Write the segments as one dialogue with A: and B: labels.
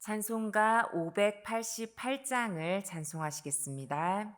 A: 찬송가 588장을 찬송하시겠습니다.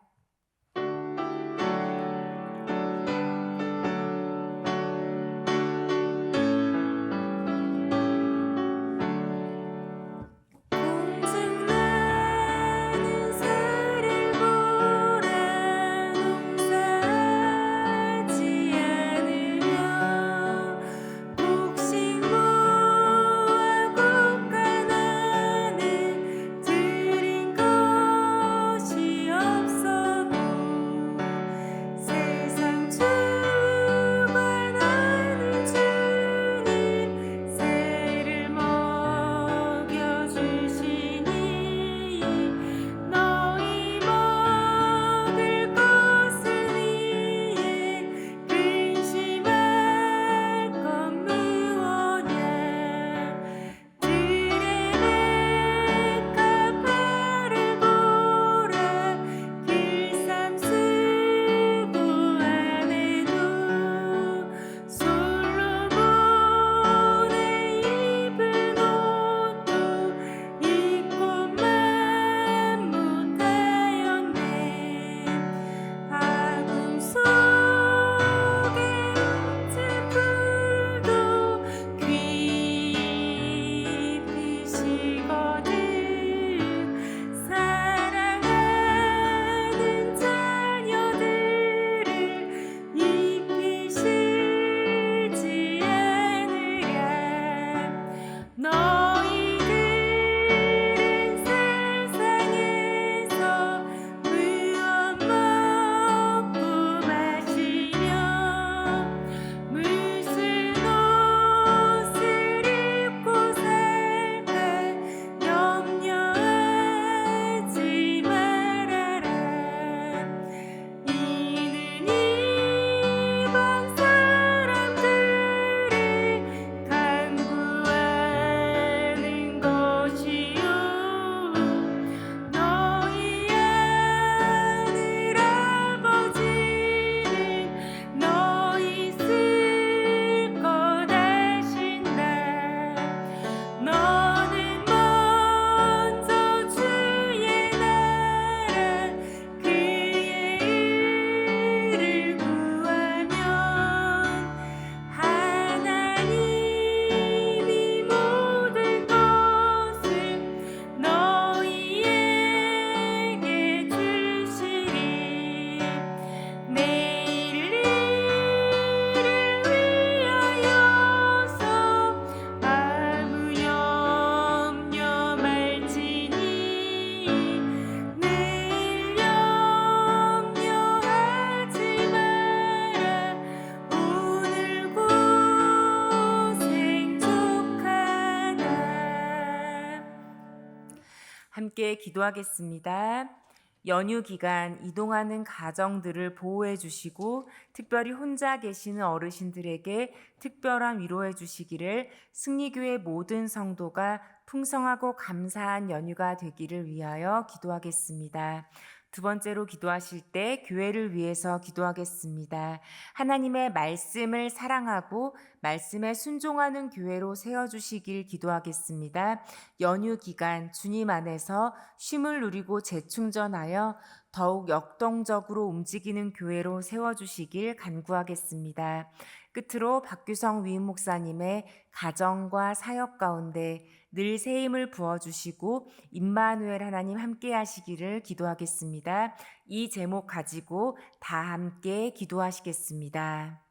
A: 함께 기도하겠습니다. 연휴 기간 이동하는 가정들을 보호해 주시고 특별히 혼자 계시는 어르신들에게 특별한 위로해 주시기를 승리교회 모든 성도가 풍성하고 감사한 연휴가 되기를 위하여 기도하겠습니다. 두 번째로 기도하실 때 교회를 위해서 기도하겠습니다. 하나님의 말씀을 사랑하고 말씀에 순종하는 교회로 세워주시길 기도하겠습니다. 연휴 기간 주님 안에서 쉼을 누리고 재충전하여 더욱 역동적으로 움직이는 교회로 세워주시길 간구하겠습니다. 끝으로 박규성 위임 목사님의 가정과 사역 가운데 늘 새 힘을 부어주시고 임마누엘 하나님 함께 하시기를 기도하겠습니다. 이 제목 가지고 다 함께 기도하시겠습니다.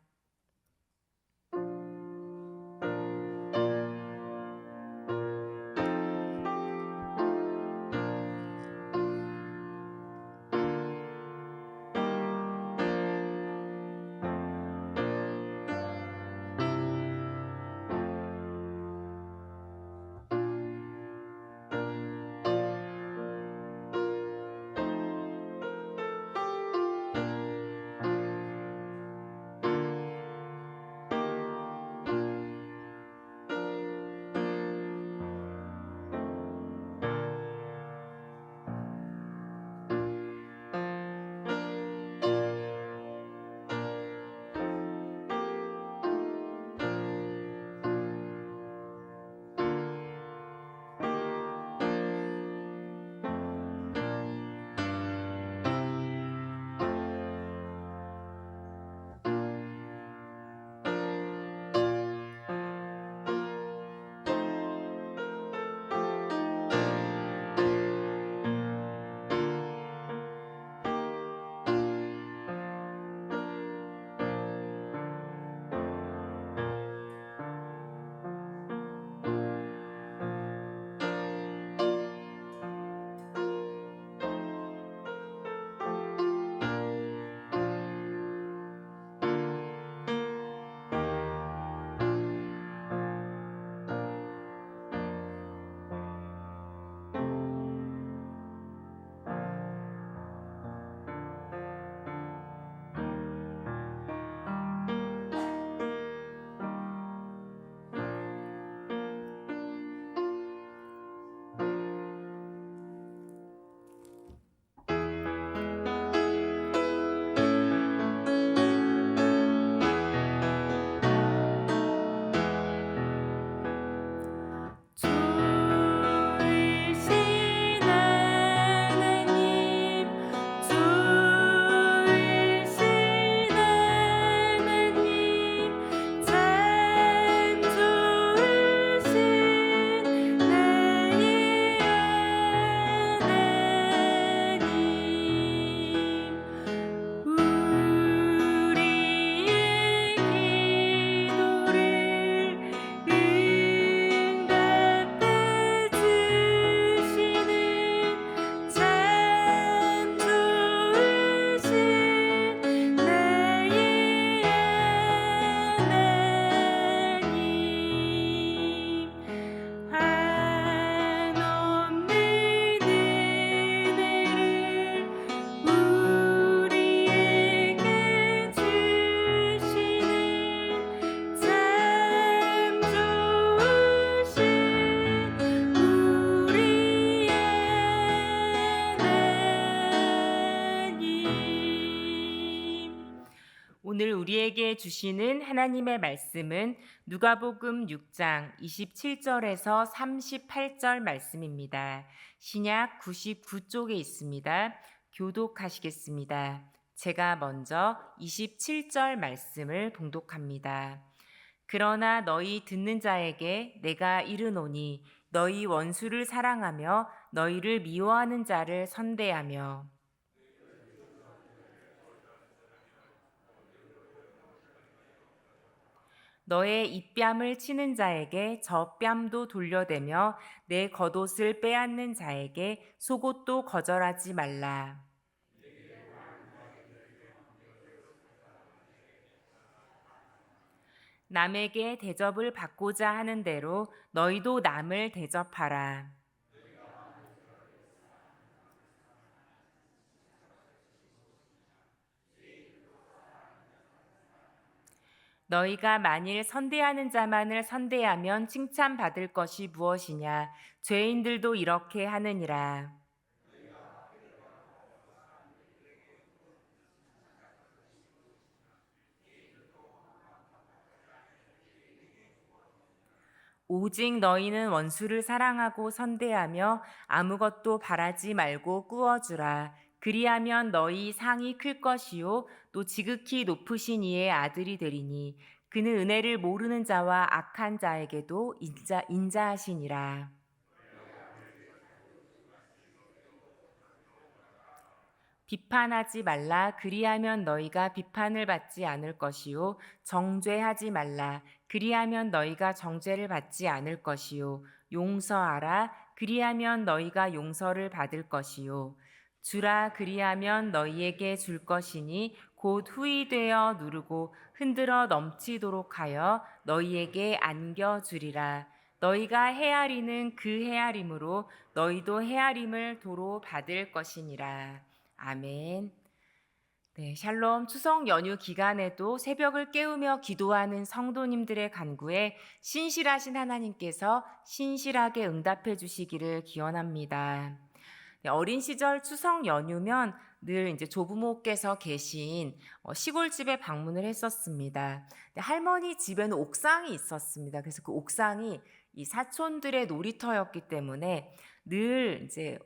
A: 우리에게 주시는 하나님의 말씀은 누가복음 6장 27절에서 38절 말씀입니다. 신약 99쪽에 있습니다. 교독하시겠습니다. 제가 먼저 27절 말씀을 봉독합니다. 그러나 너희 듣는 자에게 내가 이르노니 너희 원수를 사랑하며 너희를 미워하는 자를 선대하며 너의 입뺨을 치는 자에게 저 뺨도 돌려대며 내 겉옷을 빼앗는 자에게 속옷도 거절하지 말라. 남에게 대접을 받고자 하는 대로 너희도 남을 대접하라. 너희가 만일 선대하는 자만을 선대하면 칭찬받을 것이 무엇이냐? 죄인들도 이렇게 하느니라. 오직 너희는 원수를 사랑하고 선대하며 아무것도 바라지 말고 꾸어주라. 그리하면 너희 상이 클 것이요 또 지극히 높으신 이의 아들이 되리니 그는 은혜를 모르는 자와 악한 자에게도 인자하시니라. 비판하지 말라. 그리하면 너희가 비판을 받지 않을 것이요 정죄하지 말라. 그리하면 너희가 정죄를 받지 않을 것이요 용서하라. 그리하면 너희가 용서를 받을 것이요 주라. 그리하면 너희에게 줄 것이니 곧 후이되어 누르고 흔들어 넘치도록 하여 너희에게 안겨 주리라. 너희가 헤아리는 그 헤아림으로 너희도 헤아림을 도로 받을 것이니라. 아멘. 네, 샬롬. 추석 연휴 기간에도 새벽을 깨우며 기도하는 성도님들의 간구에 신실하신 하나님께서 신실하게 응답해 주시기를 기원합니다. 네, 어린 시절 추석 연휴면 늘 이제 조부모께서 계신 시골집에 방문을 했었습니다. 네, 할머니 집에는 옥상이 있었습니다. 그래서 그 옥상이 이 사촌들의 놀이터였기 때문에 늘 이제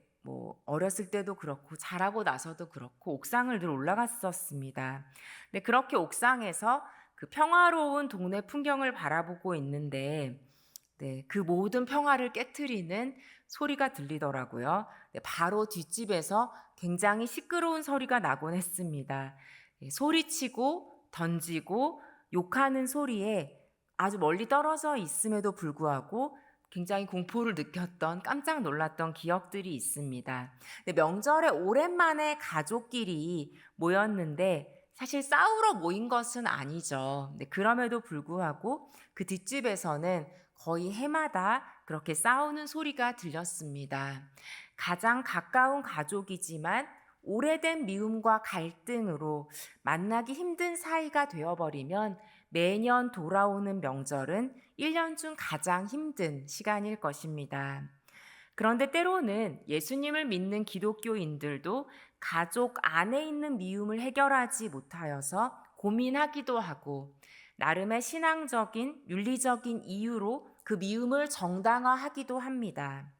A: 어렸을 때도 그렇고 자라고 나서도 그렇고 옥상을 늘 올라갔었습니다. 근데 그렇게 옥상에서 그 평화로운 동네 풍경을 바라보고 있는데 네, 그 모든 평화를 깨트리는 소리가 들리더라고요. 네, 바로 뒷집에서 굉장히 시끄러운 소리가 나곤 했습니다. 네, 소리치고 던지고 욕하는 소리에 아주 멀리 떨어져 있음에도 불구하고 굉장히 공포를 느꼈던 깜짝 놀랐던 기억들이 있습니다. 명절에 오랜만에 가족끼리 모였는데 사실 싸우러 모인 것은 아니죠. 그럼에도 불구하고 그 뒷집에서는 거의 해마다 그렇게 싸우는 소리가 들렸습니다. 가장 가까운 가족이지만 오래된 미움과 갈등으로 만나기 힘든 사이가 되어버리면 매년 돌아오는 명절은 1년 중 가장 힘든 시간일 것입니다. 그런데 때로는 예수님을 믿는 기독교인들도 가족 안에 있는 미움을 해결하지 못하여서 고민하기도 하고 나름의 신앙적인, 윤리적인 이유로 그 미움을 정당화하기도 합니다.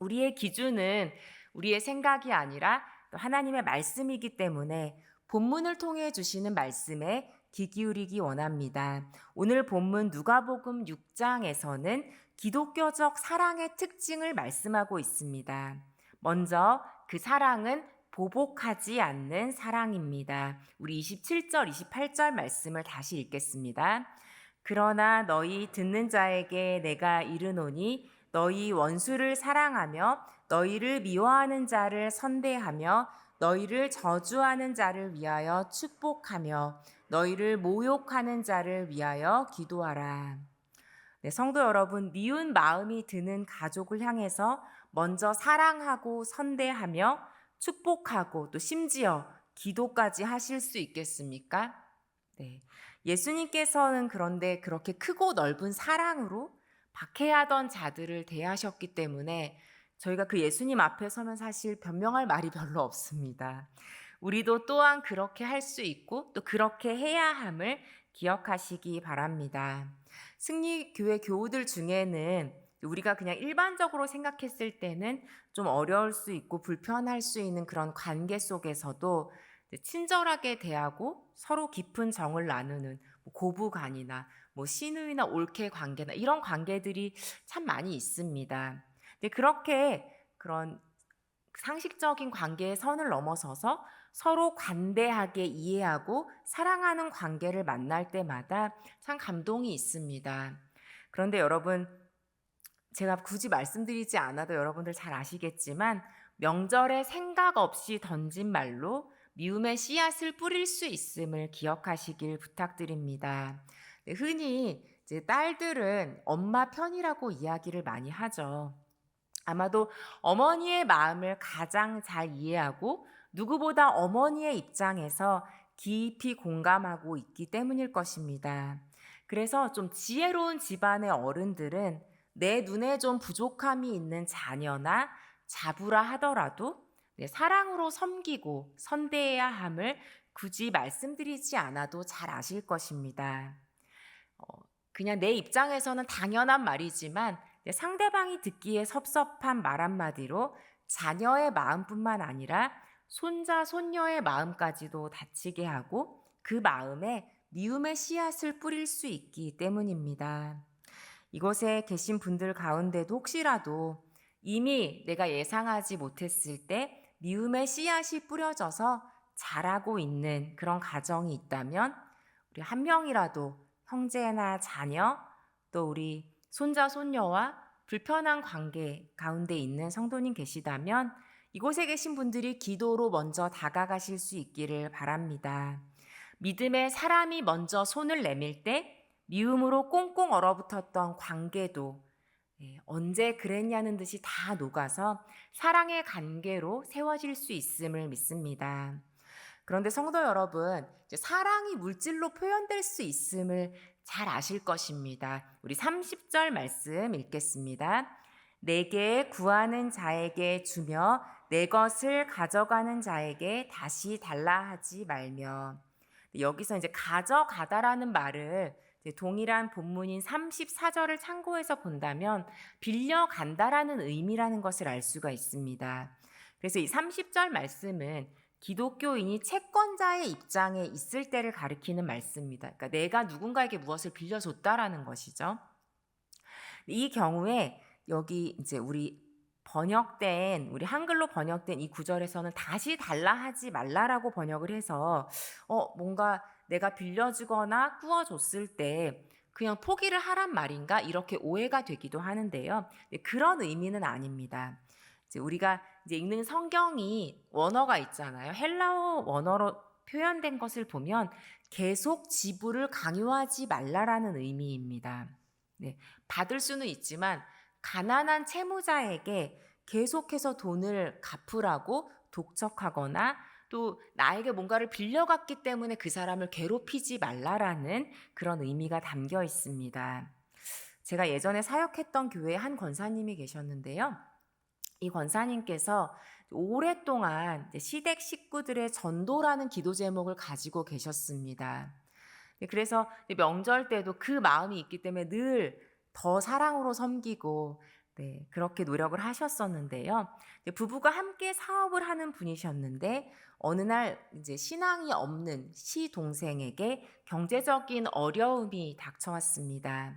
A: 우리의 기준은 우리의 생각이 아니라 하나님의 말씀이기 때문에 본문을 통해 주시는 말씀에 귀 기울이기 원합니다. 오늘 본문 누가복음 6장에서는 기독교적 사랑의 특징을 말씀하고 있습니다. 먼저 그 사랑은 보복하지 않는 사랑입니다. 우리 27절, 28절 말씀을 다시 읽겠습니다. 그러나 너희 듣는 자에게 내가 이르노니 너희 원수를 사랑하며 너희를 미워하는 자를 선대하며 너희를 저주하는 자를 위하여 축복하며 너희를 모욕하는 자를 위하여 기도하라. 네, 성도 여러분, 미운 마음이 드는 가족을 향해서 먼저 사랑하고 선대하며 축복하고 또 심지어 기도까지 하실 수 있겠습니까? 네. 예수님께서는 그런데 그렇게 크고 넓은 사랑으로 박해하던 자들을 대하셨기 때문에 저희가 그 예수님 앞에 서면 사실 변명할 말이 별로 없습니다. 우리도 또한 그렇게 할 수 있고 또 그렇게 해야 함을 기억하시기 바랍니다. 승리교회 교우들 중에는 우리가 그냥 일반적으로 생각했을 때는 좀 어려울 수 있고 불편할 수 있는 그런 관계 속에서도 친절하게 대하고 서로 깊은 정을 나누는 고부간이나 시누이나 올케 관계나 이런 관계들이 참 많이 있습니다. 근데 그렇게 그런 상식적인 관계의 선을 넘어서서 서로 관대하게 이해하고 사랑하는 관계를 만날 때마다 참 감동이 있습니다. 그런데 여러분, 제가 굳이 말씀드리지 않아도 여러분들 잘 아시겠지만 명절에 생각 없이 던진 말로 미움의 씨앗을 뿌릴 수 있음을 기억하시길 부탁드립니다. 네, 흔히 이제 딸들은 엄마 편이라고 이야기를 많이 하죠. 아마도 어머니의 마음을 가장 잘 이해하고 누구보다 어머니의 입장에서 깊이 공감하고 있기 때문일 것입니다. 그래서 좀 지혜로운 집안의 어른들은 내 눈에 좀 부족함이 있는 자녀나 자부라 하더라도 사랑으로 섬기고 선대해야 함을 굳이 말씀드리지 않아도 잘 아실 것입니다. 어, 그냥 내 입장에서는 당연한 말이지만 상대방이 듣기에 섭섭한 말 한마디로 자녀의 마음뿐만 아니라 손자, 손녀의 마음까지도 다치게 하고 그 마음에 미움의 씨앗을 뿌릴 수 있기 때문입니다. 이곳에 계신 분들 가운데도 혹시라도 이미 내가 예상하지 못했을 때 미움의 씨앗이 뿌려져서 자라고 있는 그런 가정이 있다면 우리 한 명이라도 형제나 자녀 또 우리 손자 손녀와 불편한 관계 가운데 있는 성도님 계시다면 이곳에 계신 분들이 기도로 먼저 다가가실 수 있기를 바랍니다. 믿음의 사람이 먼저 손을 내밀 때 미움으로 꽁꽁 얼어붙었던 관계도 언제 그랬냐는 듯이 다 녹아서 사랑의 관계로 세워질 수 있음을 믿습니다. 그런데 성도 여러분, 사랑이 물질로 표현될 수 있음을 잘 아실 것입니다. 우리 30절 말씀 읽겠습니다. 내게 구하는 자에게 주며 내 것을 가져가는 자에게 다시 달라 하지 말며. 여기서 이제 가져가다라는 말을 동일한 본문인 34절을 참고해서 본다면 빌려간다라는 의미라는 것을 알 수가 있습니다. 그래서 이 30절 말씀은 기독교인이 채권자의 입장에 있을 때를 가리키는 말씀입니다. 그러니까 내가 누군가에게 무엇을 빌려줬다라는 것이죠. 이 경우에 여기 이제 우리 한글로 번역된 이 구절에서는 다시 달라 하지 말라라고 번역을 해서 뭔가 내가 빌려주거나 꾸어줬을 때 그냥 포기를 하란 말인가 이렇게 오해가 되기도 하는데요. 그런 의미는 아닙니다. 이제 우리가 이제 읽는 성경이 원어가 있잖아요. 헬라어 원어로 표현된 것을 보면 계속 지불을 강요하지 말라라는 의미입니다. 네, 받을 수는 있지만 가난한 채무자에게 계속해서 돈을 갚으라고 독촉하거나 또 나에게 뭔가를 빌려갔기 때문에 그 사람을 괴롭히지 말라라는 그런 의미가 담겨 있습니다. 제가 예전에 사역했던 교회에 한 권사님이 계셨는데요. 이 권사님께서 오랫동안 시댁 식구들의 전도라는 기도 제목을 가지고 계셨습니다. 그래서 명절 때도 그 마음이 있기 때문에 늘 더 사랑으로 섬기고 그렇게 노력을 하셨었는데요. 부부가 함께 사업을 하는 분이셨는데 어느 날 이제 신앙이 없는 시동생에게 경제적인 어려움이 닥쳐왔습니다.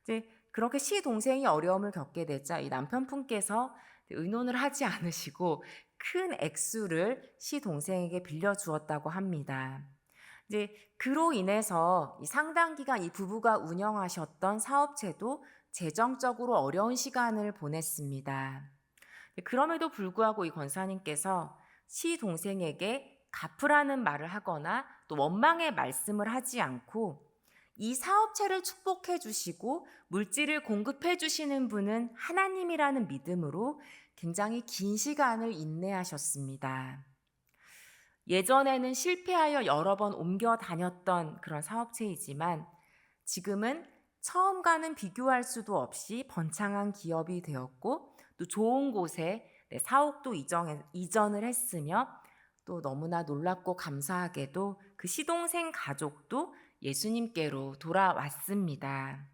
A: 이제 그렇게 시동생이 어려움을 겪게 되자 이 남편분께서 의논을 하지 않으시고 큰 액수를 시동생에게 빌려주었다고 합니다. 이제 그로 인해서 상당 기간 이 부부가 운영하셨던 사업체도 재정적으로 어려운 시간을 보냈습니다. 그럼에도 불구하고 이 권사님께서 시동생에게 갚으라는 말을 하거나 또 원망의 말씀을 하지 않고 이 사업체를 축복해 주시고 물질을 공급해 주시는 분은 하나님이라는 믿음으로 굉장히 긴 시간을 인내하셨습니다. 예전에는 실패하여 여러 번 옮겨 다녔던 그런 사업체이지만 지금은 처음과는 비교할 수도 없이 번창한 기업이 되었고 또 좋은 곳에 사옥도 이전을 했으며 또 너무나 놀랍고 감사하게도 그 시동생 가족도 예수님께로 돌아왔습니다.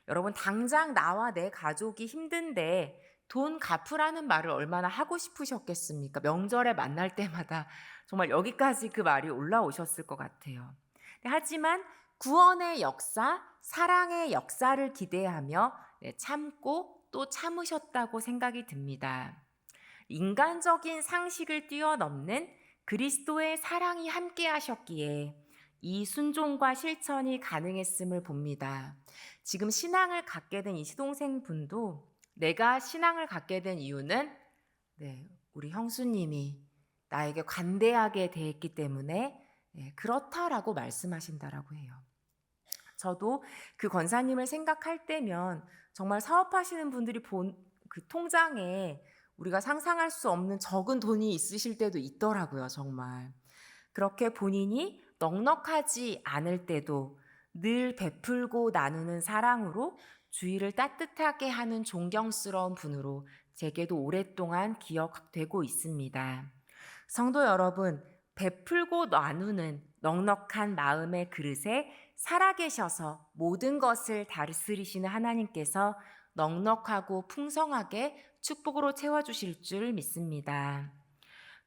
A: 여러분, 당장 나와 내 가족이 힘든데 돈 갚으라는 말을 얼마나 하고 싶으셨겠습니까? 명절에 만날 때마다 정말 여기까지 그 말이 올라오셨을 것 같아요. 하지만 구원의 역사, 사랑의 역사를 기대하며 참고 또 참으셨다고 생각이 듭니다. 인간적인 상식을 뛰어넘는 그리스도의 사랑이 함께 하셨기에 이 순종과 실천이 가능했음을 봅니다. 지금 신앙을 갖게 된 이 시동생 분도 내가 신앙을 갖게 된 이유는 우리 형수님이 나에게 관대하게 대했기 때문에 그렇다라고 말씀하신다라고 해요. 저도 그 권사님을 생각할 때면 정말 사업하시는 분들이 본 그 통장에 우리가 상상할 수 없는 적은 돈이 있으실 때도 있더라고요, 정말. 그렇게 본인이 넉넉하지 않을 때도 늘 베풀고 나누는 사랑으로 주위를 따뜻하게 하는 존경스러운 분으로 제게도 오랫동안 기억되고 있습니다. 성도 여러분, 베풀고 나누는 넉넉한 마음의 그릇에 살아계셔서 모든 것을 다스리시는 하나님께서 넉넉하고 풍성하게 축복으로 채워주실 줄 믿습니다.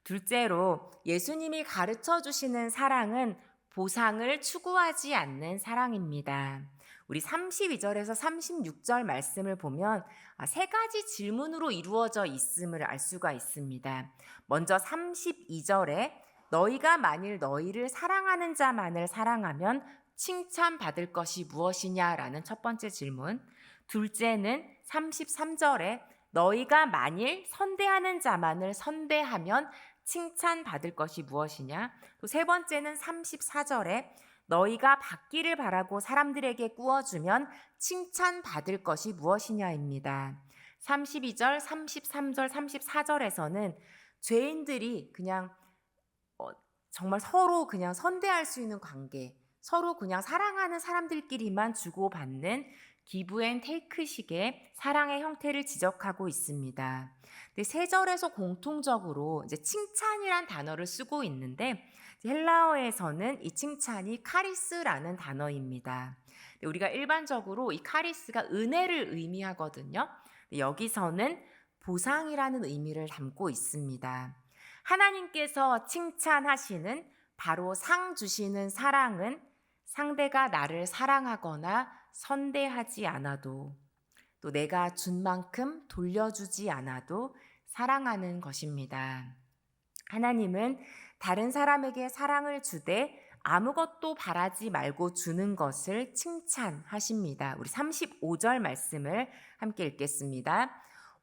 A: 둘째로 예수님이 가르쳐 주시는 사랑은 보상을 추구하지 않는 사랑입니다. 우리 32절에서 36절 말씀을 보면 세 가지 질문으로 이루어져 있음을 알 수가 있습니다. 먼저 32절에 너희가 만일 너희를 사랑하는 자만을 사랑하면 칭찬받을 것이 무엇이냐라는 첫 번째 질문. 둘째는 33절에 너희가 만일 선대하는 자만을 선대하면 칭찬받을 것이 무엇이냐. 또 세 번째는 34절에 너희가 받기를 바라고 사람들에게 꾸어주면 칭찬받을 것이 무엇이냐입니다. 32절, 33절, 34절에서는 죄인들이 그냥 정말 서로 그냥 선대할 수 있는 관계, 서로 그냥 사랑하는 사람들끼리만 주고받는 기브 앤 테이크식의 사랑의 형태를 지적하고 있습니다. 근데 세 절에서 공통적으로 이제 칭찬이란 단어를 쓰고 있는데 헬라어에서는 이 칭찬이 카리스라는 단어입니다. 우리가 일반적으로 이 카리스가 은혜를 의미하거든요. 여기서는 보상이라는 의미를 담고 있습니다. 하나님께서 칭찬하시는 바로 상 주시는 사랑은 상대가 나를 사랑하거나 선대하지 않아도 또 내가 준 만큼 돌려주지 않아도 사랑하는 것입니다. 하나님은 다른 사람에게 사랑을 주되 아무것도 바라지 말고 주는 것을 칭찬하십니다. 우리 35절 말씀을 함께 읽겠습니다.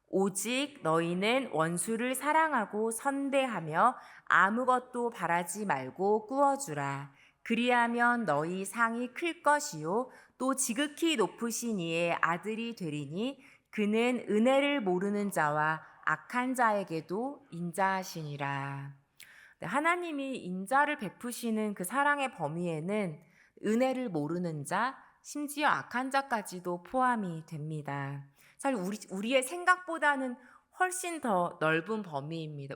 A: 오직 너희는 원수를 사랑하고 선대하며 아무것도 바라지 말고 꾸어주라. 그리하면 너희 상이 클 것이요 또 지극히 높으신 이의 아들이 되리니 그는 은혜를 모르는 자와 악한 자에게도 인자하시니라. 하나님이 인자를 베푸시는 그 사랑의 범위에는 은혜를 모르는 자, 심지어 악한 자까지도 포함이 됩니다. 사실 우리의 생각보다는 훨씬 더 넓은 범위입니다.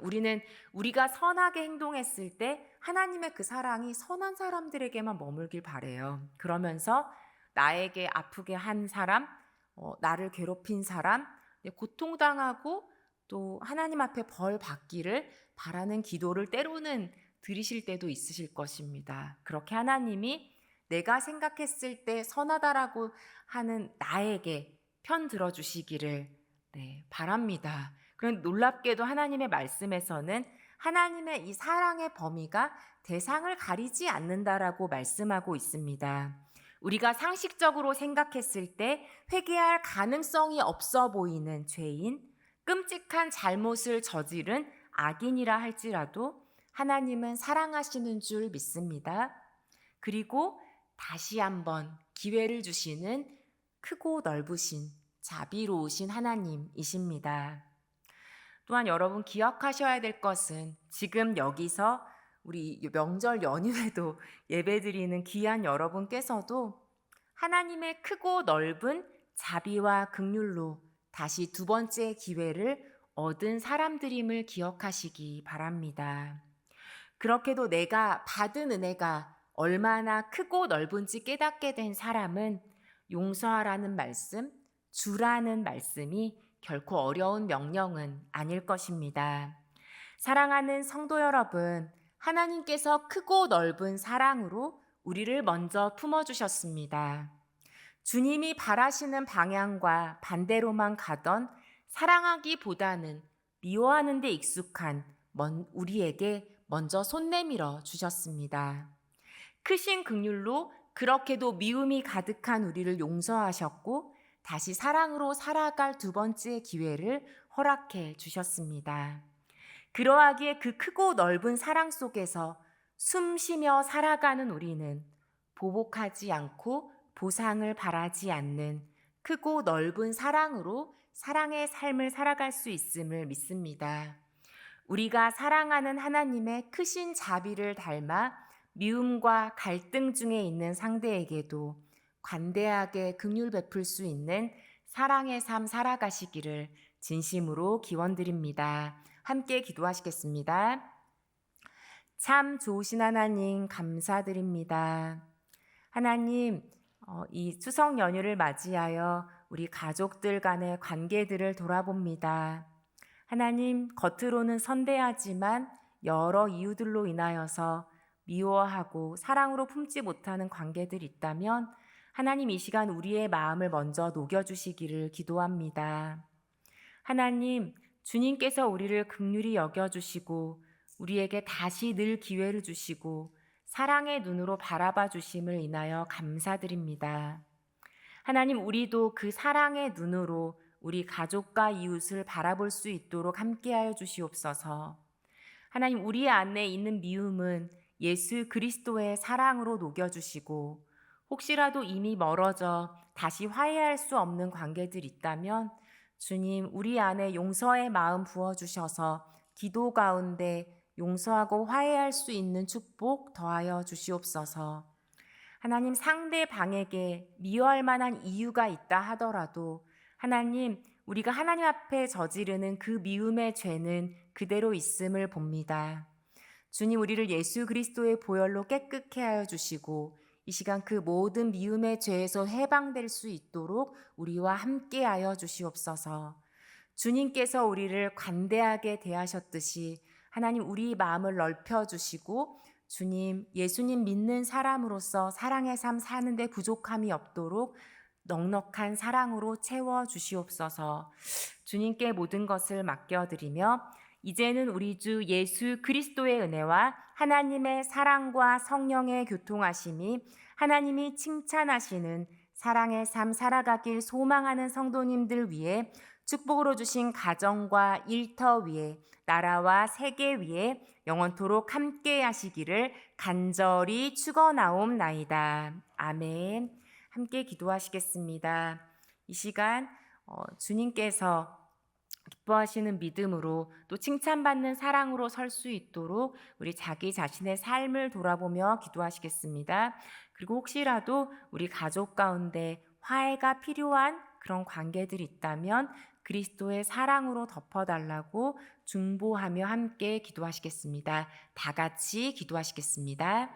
A: 우리가 선하게 행동했을 때 하나님의 그 사랑이 선한 사람들에게만 머물길 바래요. 그러면서 나에게 아프게 한 사람, 나를 괴롭힌 사람, 고통당하고 또 하나님 앞에 벌 받기를 바라는 기도를 때로는 들으실 때도 있으실 것입니다. 그렇게 하나님이 내가 생각했을 때 선하다라고 하는 나에게 편 들어주시기를 바랍니다. 그런데 놀랍게도 하나님의 말씀에서는 하나님의 이 사랑의 범위가 대상을 가리지 않는다라고 말씀하고 있습니다. 우리가 상식적으로 생각했을 때 회개할 가능성이 없어 보이는 죄인, 끔찍한 잘못을 저지른 악인이라 할지라도 하나님은 사랑하시는 줄 믿습니다. 그리고 다시 한번 기회를 주시는 크고 넓으신 자비로우신 하나님이십니다. 또한 여러분 기억하셔야 될 것은 지금 여기서 우리 명절 연휴에도 예배드리는 귀한 여러분께서도 하나님의 크고 넓은 자비와 긍휼로 다시 두 번째 기회를 얻은 사람들임을 기억하시기 바랍니다. 그렇게도 내가 받은 은혜가 얼마나 크고 넓은지 깨닫게 된 사람은 용서하라는 말씀, 주라는 말씀이 결코 어려운 명령은 아닐 것입니다. 사랑하는 성도 여러분, 하나님께서 크고 넓은 사랑으로 우리를 먼저 품어주셨습니다. 주님이 바라시는 방향과 반대로만 가던 사랑하기보다는 미워하는 데 익숙한 우리에게 먼저 손 내밀어 주셨습니다. 크신 긍휼로 그렇게도 미움이 가득한 우리를 용서하셨고 다시 사랑으로 살아갈 두 번째 기회를 허락해 주셨습니다. 그러하기에 그 크고 넓은 사랑 속에서 숨 쉬며 살아가는 우리는 보복하지 않고 보상을 바라지 않는 크고 넓은 사랑으로 사랑의 삶을 살아갈 수 있음을 믿습니다. 우리가 사랑하는 하나님의 크신 자비를 닮아 미움과 갈등 중에 있는 상대에게도 관대하게 긍휼 베풀 수 있는 사랑의 삶 살아가시기를 진심으로 기원드립니다. 함께 기도하시겠습니다. 참 좋으신 하나님 감사드립니다. 하나님, 이 추석 연휴를 맞이하여 우리 가족들 간의 관계들을 돌아봅니다. 하나님, 겉으로는 선대하지만 여러 이유들로 인하여서 미워하고 사랑으로 품지 못하는 관계들이 있다면 하나님 이 시간 우리의 마음을 먼저 녹여주시기를 기도합니다. 하나님, 주님께서 우리를 긍휼히 여겨주시고 우리에게 다시 늘 기회를 주시고 사랑의 눈으로 바라봐 주심을 인하여 감사드립니다. 하나님, 우리도 그 사랑의 눈으로 우리 가족과 이웃을 바라볼 수 있도록 함께하여 주시옵소서. 하나님, 우리 안에 있는 미움은 예수 그리스도의 사랑으로 녹여주시고 혹시라도 이미 멀어져 다시 화해할 수 없는 관계들 있다면 주님, 우리 안에 용서의 마음 부어주셔서 기도 가운데 용서하고 화해할 수 있는 축복 더하여 주시옵소서. 하나님, 상대방에게 미워할 만한 이유가 있다 하더라도 하나님, 우리가 하나님 앞에 저지르는 그 미움의 죄는 그대로 있음을 봅니다. 주님, 우리를 예수 그리스도의 보혈로 깨끗게 하여 주시고 이 시간 그 모든 미움의 죄에서 해방될 수 있도록 우리와 함께 하여 주시옵소서. 주님께서 우리를 관대하게 대하셨듯이 하나님 우리 마음을 넓혀주시고 주님, 예수님 믿는 사람으로서 사랑의 삶 사는데 부족함이 없도록 넉넉한 사랑으로 채워주시옵소서. 주님께 모든 것을 맡겨드리며 이제는 우리 주 예수 그리스도의 은혜와 하나님의 사랑과 성령의 교통하심이 하나님이 칭찬하시는 사랑의 삶 살아가길 소망하는 성도님들 위해 축복으로 주신 가정과 일터 위에 나라와 세계 위에 영원토록 함께 하시기를 간절히 축원하옵나이다. 아멘. 함께 기도하시겠습니다. 이 시간 주님께서 기뻐하시는 믿음으로 또 칭찬받는 사랑으로 설 수 있도록 우리 자기 자신의 삶을 돌아보며 기도하시겠습니다. 그리고 혹시라도 우리 가족 가운데 화해가 필요한 그런 관계들이 있다면 그리스도의 사랑으로 덮어달라고 중보하며 함께 기도하시겠습니다. 다 같이 기도하시겠습니다.